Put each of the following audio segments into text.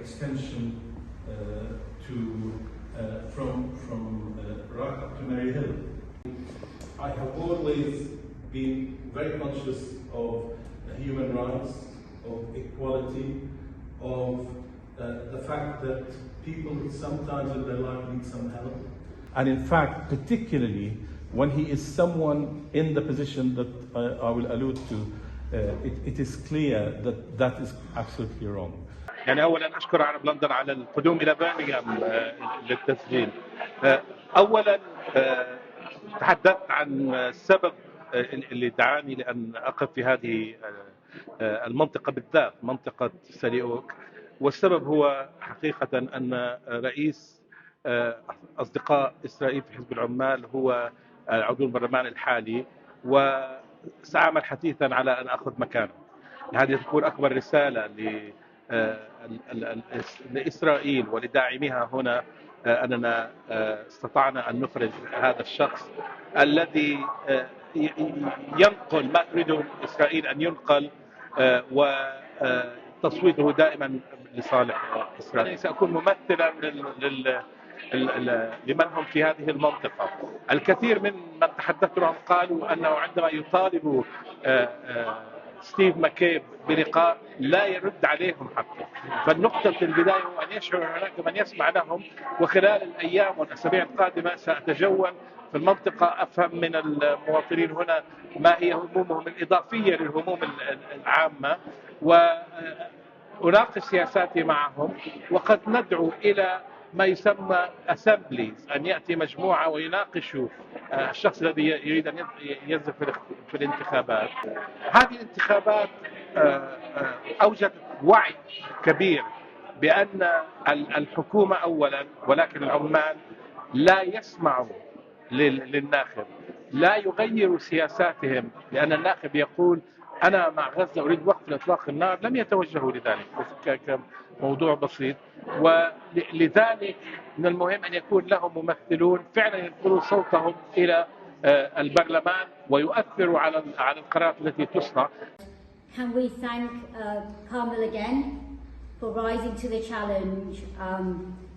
extension from Iraq up to Mary Hill. I have always been very conscious of human rights, of equality, of the fact that people sometimes in their life need some help. And in fact, particularly when he is someone in the position that I will allude to, it is clear that that is absolutely wrong. يعني اولا اشكر عرب لندن على القدوم الى برمنغهام للتسجيل. اولا تحدثت عن السبب اللي دعاني لان اقف في هذه المنطقه بالذات، منطقه ساليوك، والسبب هو حقيقه ان رئيس اصدقاء اسرائيل في حزب العمال هو عضو البرلمان الحالي، وسأعمل حثيثا على ان اخذ مكانه. هذه تكون اكبر رساله لإسرائيل ولداعميها هنا أننا استطعنا أن نخرج هذا الشخص الذي ينقل ما تريده إسرائيل أن ينقل، وتصويته دائما لصالح إسرائيل. سأكون ممثلا لمن هم في هذه المنطقة. الكثير من تحدثت لهم قالوا أنه عندما يطالبوا ستيف ماكيب بلقاء لا يرد عليهم حتى. فالنقطة في البداية هو أن يشعر هناك من يسمع لهم، وخلال الأيام والأسابيع القادمة سأتجول في المنطقة أفهم من المواطنين هنا ما هي همومهم الإضافية للهموم العامة، وأناقش سياساتي معهم. وقد ندعو إلى ما يسمى أسمبليز، أن يأتي مجموعة ويناقشوا الشخص الذي يريد أن ينزل في الانتخابات. هذه الانتخابات أوجدت وعي كبير بأن الحكومة أولا، ولكن العمال لا يسمعوا للناخب، لا يغيروا سياساتهم، لأن الناخب يقول أنا مع غزة أريد وقف إطلاق النار، لم يتوجهوا لذلك كموضوع بسيط. ولذلك من المهم أن يكون لهم ممثلون فعلا ينقلوا صوتهم إلى البرلمان ويؤثروا على القرارات التي تصنع. Can we thank Carmel again for rising to the challenge?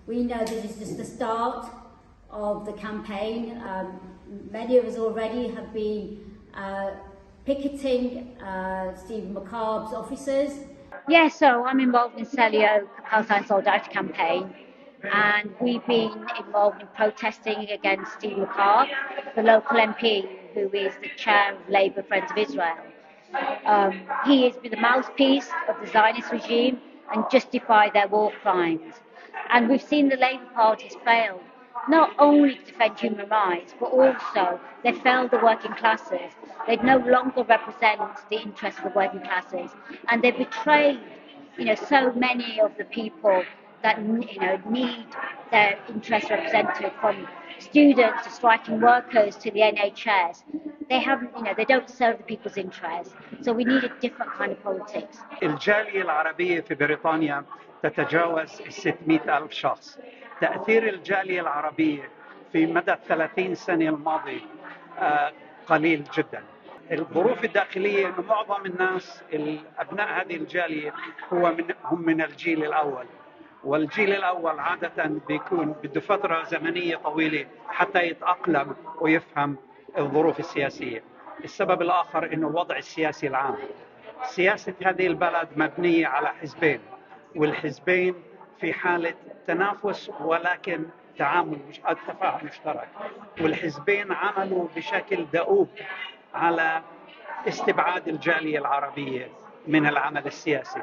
We know this is just the start of the campaign. Many of us already have been picketing Stephen McCarb's offices. Yeah, so I'm involved in Selio Palestine Solidarity Campaign, and we've been involved in protesting against Stephen McCarb, the local MP who is the chair of Labour Friends of Israel. He has been the mouthpiece of the Zionist regime and justified their war crimes. And we've seen the Labour Party has failed, not only to defend human rights, but also they failed the working classes. They no longer represent the interests of the working classes, and they betrayed, so many of the people that need their interests represented, from students to striking workers to the NHS. They haven't, they don't serve the people's interests. So we need a different kind of politics. الجالية العربية في بريطانيا تتجاوز 600,000 شخص. تأثير الجالية العربية في مدى 30 سنة الماضية قليل جدا. الظروف الداخلية أن معظم الناس أبناء هذه الجالية هم من الجيل الأول، والجيل الأول عادة بيكون بده فترة زمنية طويلة حتى يتأقلم ويفهم الظروف السياسية. السبب الآخر أنه الوضع السياسي العام. سياسة هذه البلد مبنية على حزبين، والحزبين في حالة تنافس ولكن تفاهم مشترك، والحزبين عملوا بشكل دؤوب على استبعاد الجالية العربية من العمل السياسي.